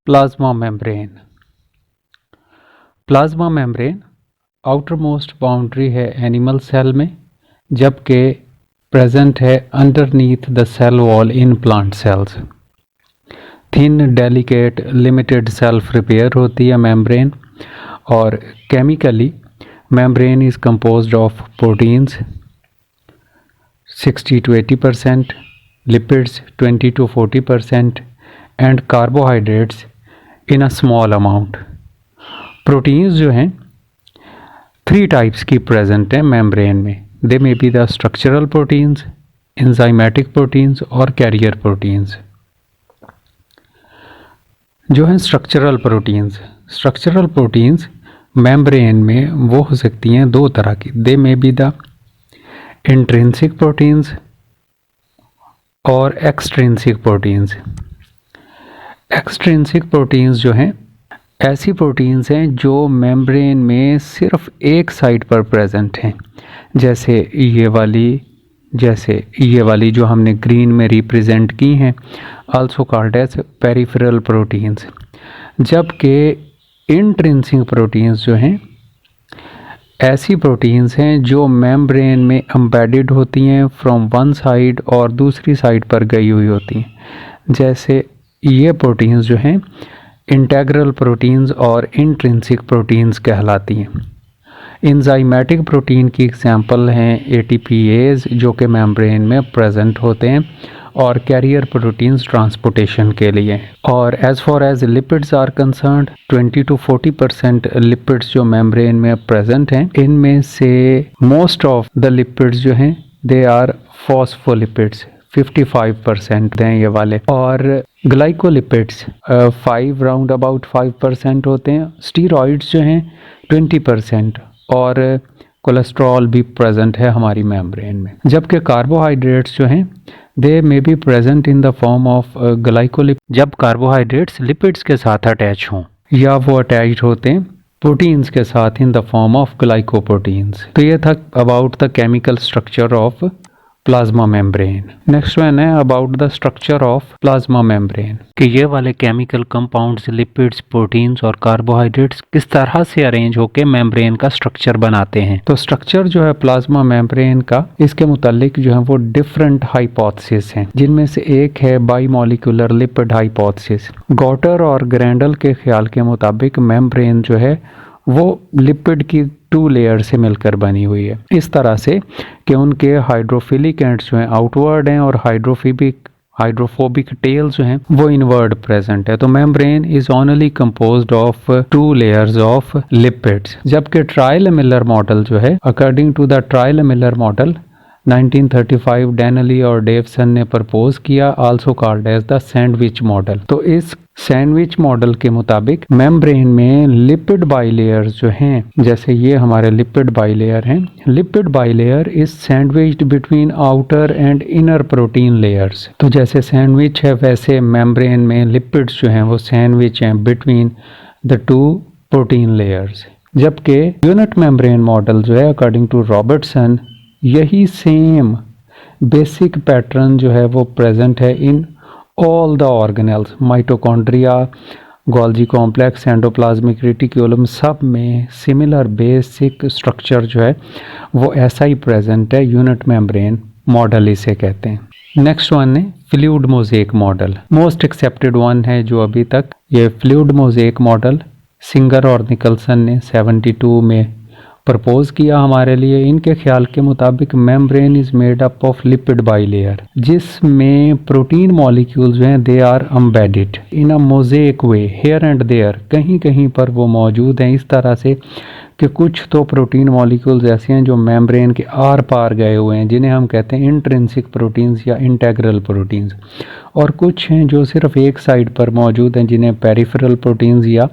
Plasma membrane. Plasma membrane outermost boundary है animal cell में, जबकि प्रेजेंट है underneath the cell wall in plant cells. Thin, delicate, limited self repair होती है membrane, और chemically membrane is composed of proteins 60 to 80%, lipids 20 to 40%, and carbohydrates in a small amount. Proteins जो हैं 3 types की present हैं membrane में। They may be the structural proteins, enzymatic proteins और carrier proteins. जो हैं स्ट्रक्चरल प्रोटीन्स मेम्ब्रेन में वो हो सकती हैं 2 तरह की। They may be the intrinsic proteins और एक्सट्रिंसिक प्रोटीन्स। एक्सट्रिंसिक प्रोटीन्स जो हैं ऐसी प्रोटीन्स हैं जो मेम्ब्रेन में सिर्फ एक साइड पर प्रेजेंट हैं, जैसे ये वाली जो हमने ग्रीन में रिप्रेजेंट की हैं, also called as peripheral proteins. जबकि इंट्रिंसिक प्रोटीन्स जो हैं ऐसी प्रोटीन्स हैं जो मेम्ब्रेन में एम्बेडेड होती हैं फ्रॉम वन साइड और दूसरी साइड पर गई हुई होती हैं, जैसे ये प्रोटीन्स जो हैं इंटेग्रल प्रोटीन्स और इंट्रिंसिक प्रोटीन्स कहलाती हैं। एंजाइमेटिक प्रोटीन की एग्जांपल हैं ATPase जो कि मेम्ब्रेन में प्रेजेंट होते हैं, और कैरियर प्रोटीन्स ट्रांसपोर्टेशन के लिए। और as for as lipids are concerned 20 to 40% lipids जो मेम्ब्रेन में प्रेजेंट हैं, इनमें से मोस्ट ऑफ द लिपिड्स जो हैं दे आर फॉस्फोलिपिड्स 55% हैं ये वाले, और ग्लाइकोलिपिड्स 5 राउंड अबाउट 5% होते हैं। स्टीरॉइड्स जो हैं 20%, और कोलेस्ट्रॉल भी प्रेजेंट है हमारी मेम्ब्रेन में। जबकि कार्बोहाइड्रेट्स जो हैं they may be present in the form of glycolipid. जब कार्बोहाइड्रेट्स लिपिड्स के साथ अटैच हों या वो अटैच होते हैं प्रोटीन्स के साथ in the form of glycoproteins. तो ये था about the chemical structure of plasma membrane. Next one है about the structure of plasma membrane, कि ये वाले केमिकल कंपाउंड्स, लिपिड्स, प्रोटीन्स और कार्बोहाइड्रेट्स किस तरह से अरेंज होकर मेम्ब्रेन का स्ट्रक्चर बनाते हैं। तो स्ट्रक्चर जो है प्लाज्मा मेम्ब्रेन का, इसके मुतालिक जो है वो डिफरेंट हाइपोथेसिस हैं, जिनमें से एक है बाईमॉलिक्यूलर लिपिड हाइपोथेसिस। गॉटर और ग्रैंडल के ख्याल के मुताबिक मेम्ब्रेन जो है वो लिपिड की 2 लेयर से मिलकर बनी हुई है, इस तरह से कि उनके हाइड्रोफिलिक एंड्स जो हैं आउटवर्ड हैं और हाइड्रोफोबिक टेल्स जो हैं वो इनवर्ड प्रेजेंट है। तो membrane is only composed of 2 layers of lipids. जबकि ट्रायल-मिलर मॉडल जो है, according to the trilaminar model 1935 Danielli और डेवसन ने प्रपोज किया, also called as the sandwich model. तो इस सैंडविच मॉडल के मुताबिक मेम्ब्रेन में लिपिड बाइलेयर्स जो हैं, जैसे ये हमारे लिपिड बाइलेयर हैं, lipid bilayer is sandwiched between outer and inner protein layers. तो जैसे सैंडविच है वैसे मेम्ब्रेन में लिपिड्स जो हैं वो सैंडविच हैं बिटवीन द 2 प्रोटीन लेयर्स। जबकि यूनिट मेम्ब्रेन मॉडल जो है अकॉर्डिंग टू रॉबर्टसन, यही सेम बेसिक पैटर्न जो है वो प्रेजेंट है in all the organelles, mitochondria, Golgi complex, endoplasmic reticulum, सब में सिमिलर बेसिक स्ट्रक्चर जो है वो ऐसा ही प्रेजेंट है। यूनिट मेम्ब्रेन मॉडल इसे कहते हैं। नेक्स्ट वन है fluid mosaic model. Most accepted one है जो अभी तक, ये फ्लूइड मोज़ेक मॉडल सिंगर और निकलसन ने 72 में प्रपोज किया हमारे लिए। इनके ख्याल के मुताबिक membrane is made up of lipid bilayer, जिसमें प्रोटीन मॉलिक्यूल्स हैं they are embedded in a mosaic way here and there, कहीं कहीं पर वो मौजूद हैं इस तरह से कि कुछ तो प्रोटीन मॉलिक्यूल्स ऐसे हैं जो मेम्ब्रेन के आर पार गए हुए हैं, जिन्हें हम कहते हैं इंट्रिंसिक प्रोटीन्स या इंटेग्रल प्रोटीन्स, और कुछ हैं जो सिर्फ एक साइड पर मौजूद हैं जिन्हें पेरिफेरल प्रोटीन्स या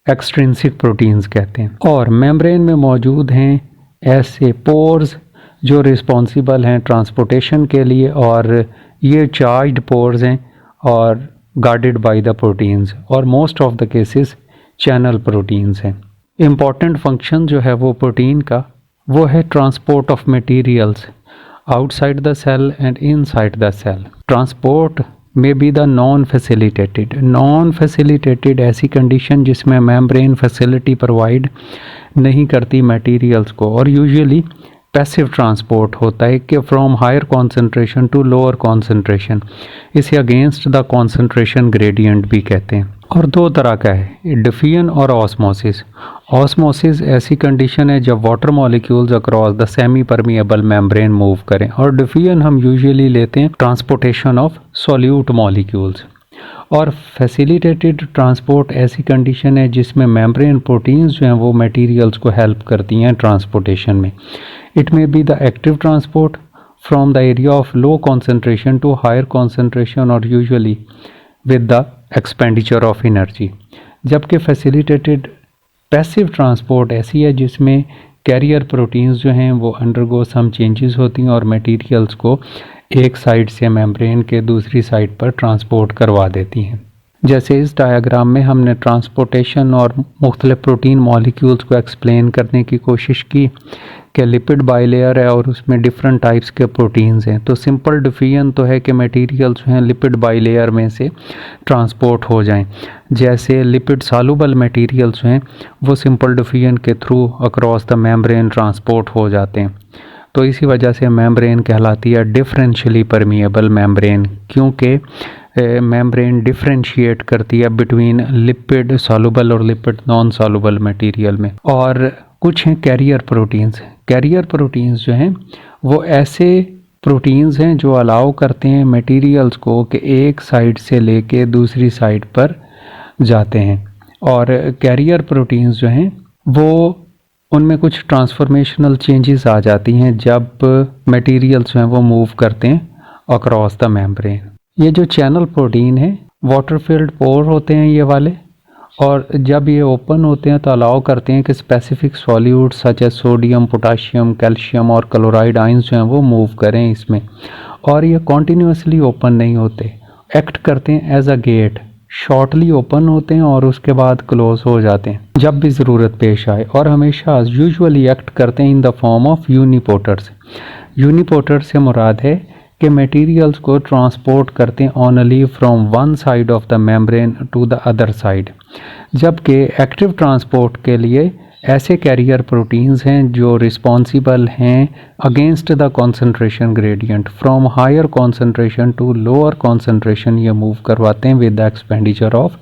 एक्सट्रिंसिक प्रोटीन्स कहते हैं। और मेम्ब्रेन में मौजूद हैं ऐसे पोर्स जो रिस्पॉन्सिबल हैं ट्रांसपोर्टेशन के लिए, और ये चार्ज्ड पोर्स हैं और गार्डेड बाय द प्रोटीन्स, और most of the cases channel proteins हैं। इम्पॉर्टेंट फंक्शन जो है वो प्रोटीन का वो है transport of materials outside the cell and inside the cell. Transport may be the non facilitated. Non facilitated ऐसी condition जिसमें मेम्ब्रेन फैसिलिटी प्रोवाइड नहीं करती मटेरियल्स को, और यूजुअली पैसिव ट्रांसपोर्ट होता है कि from higher concentration to lower concentration. इसे अगेंस्ट द कॉन्सेंट्रेशन ग्रेडियंट भी कहते हैं। और दो तरह का है, डिफियन और ऑस्मोसिस। ऑस्मोसिस ऐसी कंडीशन है जब water molecules across the semi permeable membrane move करें, और डिफियन हम यूजुअली लेते हैं ट्रांसपोर्टेशन ऑफ सॉल्यूट मॉलिक्यूल्स। और फैसिलिटेटेड ट्रांसपोर्ट ऐसी कंडीशन है जिसमें मेम्ब्रेन प्रोटीन्स जो हैं वो मटेरियल्स को हेल्प करती हैं ट्रांसपोर्टेशन में। It may be the active transport from the area of low concentration to higher concentration, और usually with the expenditure of energy. जबकि फैसिलिटेटेड पैसिव ट्रांसपोर्ट ऐसी है जिसमें कैरियर प्रोटीन्स जो हैं वो अंडरगो सम चेंजेस होती हैं और मटेरियल्स को एक साइड से मेम्ब्रेन के दूसरी साइड पर ट्रांसपोर्ट करवा देती हैं। जैसे इस डायग्राम में हमने ट्रांसपोर्टेशन और मुख्तलिफ प्रोटीन मॉलिक्यूल्स को एक्सप्लेन करने की कोशिश की कि लिपिड बाइलेयर है और उसमें डिफरेंट टाइप्स के प्रोटीन्स हैं। तो सिंपल डिफिजन तो है कि मटेरियल्स जो हैं लिपिड बाइलेयर में से ट्रांसपोर्ट हो जाएं। जैसे लिपिड सॉल्युबल मटेरियल्स हैं वो सिंपल डिफिजन के through across the membrane transport हो जाते हैं। तो इसी वजह से मेम्ब्रेन कहलाती है डिफरेंशियली परमिएबल मेम्ब्रेन, क्योंकि मेम्ब्रेन डिफरेंशिएट करती है बिटवीन लिपिड सॉल्युबल और लिपिड नॉन सॉल्युबल मटेरियल में। और कुछ हैं कैरियर प्रोटीन्स। कैरियर प्रोटीन्स जो हैं वो ऐसे प्रोटीन्स हैं जो अलाउ करते हैं मटेरियल्स को कि एक साइड से लेके दूसरी साइड पर जाते हैं। और कैरियर प्रोटीन्स जो हैं वो उनमें कुछ ट्रांसफॉर्मेशनल चेंजेस आ जाती हैं जब मटेरियल्स हैं वो मूव करते हैं अक्रॉस द मेम्ब्रेन। ये जो चैनल प्रोटीन है वाटर फील्ड पोर होते हैं ये वाले, और जब ये ओपन होते हैं तो अलाउ करते हैं कि specific solutes such as sodium, potassium, calcium और क्लोराइड आयंस जो हैं वो मूव करें इसमें। और ये कॉन्टीन्यूसली ओपन नहीं होते, एक्ट करते हैं as a gate, shortly open होते हैं और उसके बाद क्लोज हो जाते हैं जब भी ज़रूरत पेश आए, और हमेशा यूजुअली एक्ट करते हैं in the form of uniporters. Uniporters से मुराद है कि मटेरियल्स को ट्रांसपोर्ट करते हैं only from one side of the membrane to the other side. जबकि एक्टिव ट्रांसपोर्ट के लिए ऐसे कैरियर प्रोटीन्स हैं जो रिस्पॉन्सिबल हैं against the concentration gradient from higher concentration to lower concentration, ये मूव करवाते हैं with the expenditure of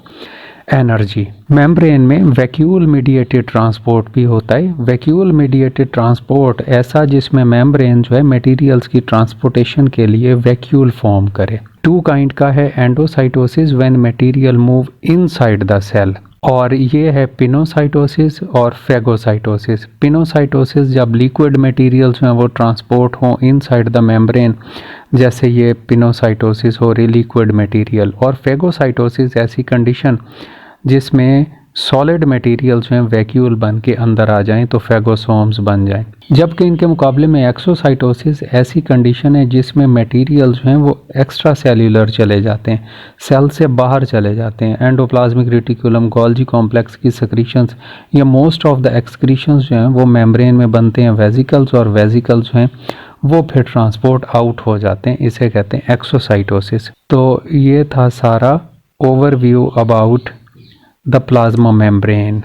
energy. Membrane में वैक्यूल मीडिएटेड ट्रांसपोर्ट भी होता है। वैक्यूल मीडिएटेड ट्रांसपोर्ट ऐसा जिसमें मेम्ब्रेन जो है मटेरियल्स की ट्रांसपोर्टेशन के लिए वैक्यूल फॉर्म करे। टू काइंड का है, endocytosis when material move inside the cell, और ये है पिनोसाइटोसिस और फेगोसाइटोसिस। पिनोसाइटोसिस जब लिक्विड मटेरियल्स हैं वो ट्रांसपोर्ट हों इनसाइड द मेम्ब्रेन, जैसे ये पिनोसाइटोसिस हो रही लिक्विड मटेरियल। और फेगोसाइटोसिस ऐसी कंडीशन जिसमें सॉलिड मटेरियल्स हैं वैक्यूल बन के अंदर आ जाएं तो फेगोसोम्स बन जाएं। जबकि इनके मुकाबले में एक्सोसाइटोसिस ऐसी कंडीशन है जिसमें मटेरियल्स हैं वो एक्स्ट्रा सेल्यूलर चले जाते हैं, सेल से बाहर चले जाते हैं। एंडोप्लाज्मिक रेटिकुलम, गोल्जी कॉम्प्लेक्स की सेक्रीशंस या मोस्ट ऑफ द एक्सक्रीशंस जो हैं वो मेम्ब्रेन में बनते हैं वेसिकल्स, और वेसिकल्स हैं वो फिर ट्रांसपोर्ट आउट हो जाते हैं, इसे कहते हैं एक्सोसाइटोसिस। तो ये था सारा overview about the plasma membrane।